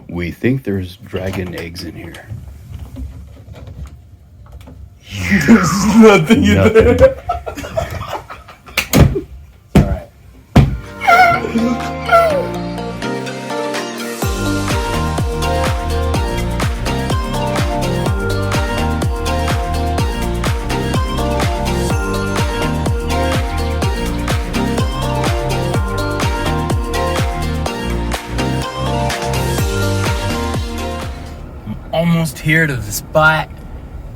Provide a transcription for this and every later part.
We think there's dragon eggs in here. There's nothing in there. Alright. Almost here to the spot.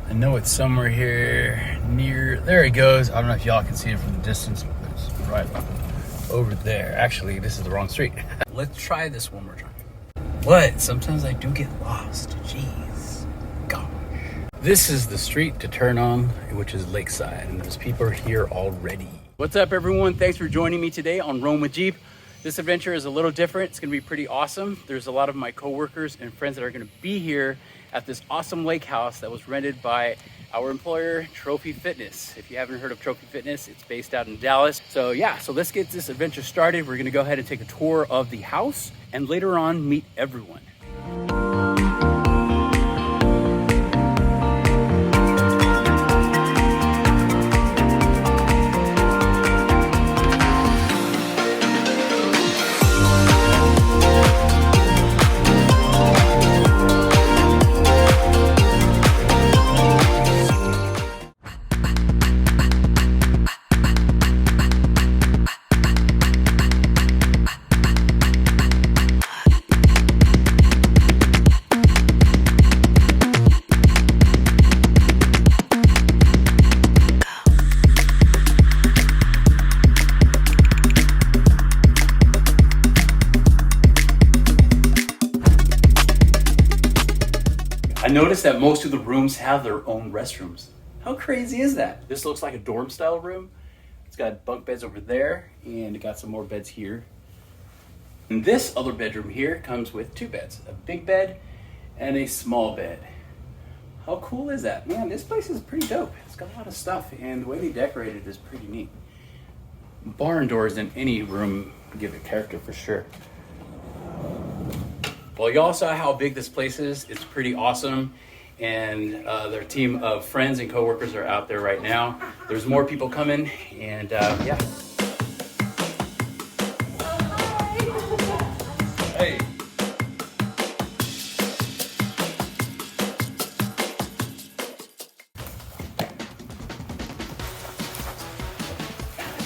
I know it's somewhere here near, there it goes. I don't know if y'all can see it from the distance, but it's right over there. Actually, this is the wrong street. Let's try this one more time. What? Sometimes I do get lost. Jeez. Gosh. This is the street to turn on, which is Lakeside, and there's people here already. What's up, everyone? Thanks for joining me today on Roam with Jeep. This adventure is a little different. It's gonna be pretty awesome. There's a lot of my coworkers and friends that are gonna be here at this awesome lake house that was rented by our employer, Trophy Fitness. If you haven't heard of Trophy Fitness, it's based out in Dallas. So yeah, so let's get this adventure started. We're gonna go ahead and take a tour of the house and later on meet everyone. I noticed that most of the rooms have their own restrooms. How crazy is that? This looks like a dorm style room. It's got bunk beds over there and it got some more beds here. And this other bedroom here comes with two beds, a big bed and a small bed. How cool is that? Man, this place is pretty dope. It's got a lot of stuff and the way they decorate it is pretty neat. Barn doors in any room give it character for sure. Well, y'all saw how big this place is. It's pretty awesome. And their team of friends and coworkers are out there right now. There's more people coming and yeah. Hey.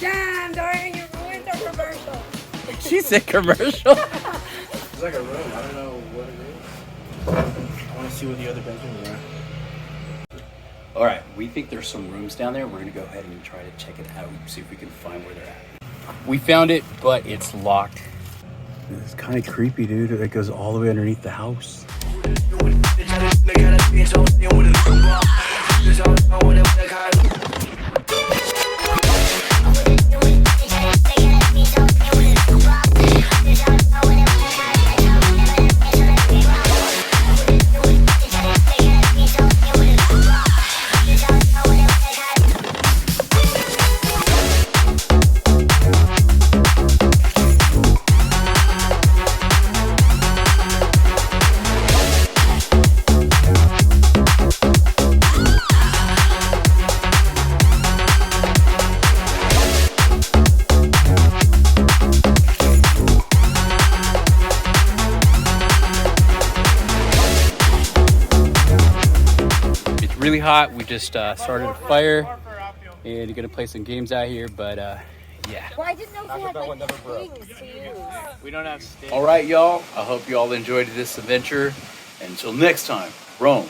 Damn, Dorian, you ruined the commercial. She said commercial. It's like a room. I don't know what it is. I want to see what the other bedrooms are. All right, we think there's some rooms down there. We're gonna go ahead and try to check it out, see if we can find where they're at. We found it, but it's locked. It's kind of creepy, dude. It goes all the way underneath the house. Really hot. We just started a fire and gonna play some games out here, but yeah. Well, I didn't know if we had like things to use. We don't have sticks. All right, y'all. I hope you all enjoyed this adventure. Until next time, roam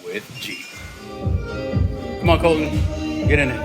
with Jeep. Come on, Colton. Get in it.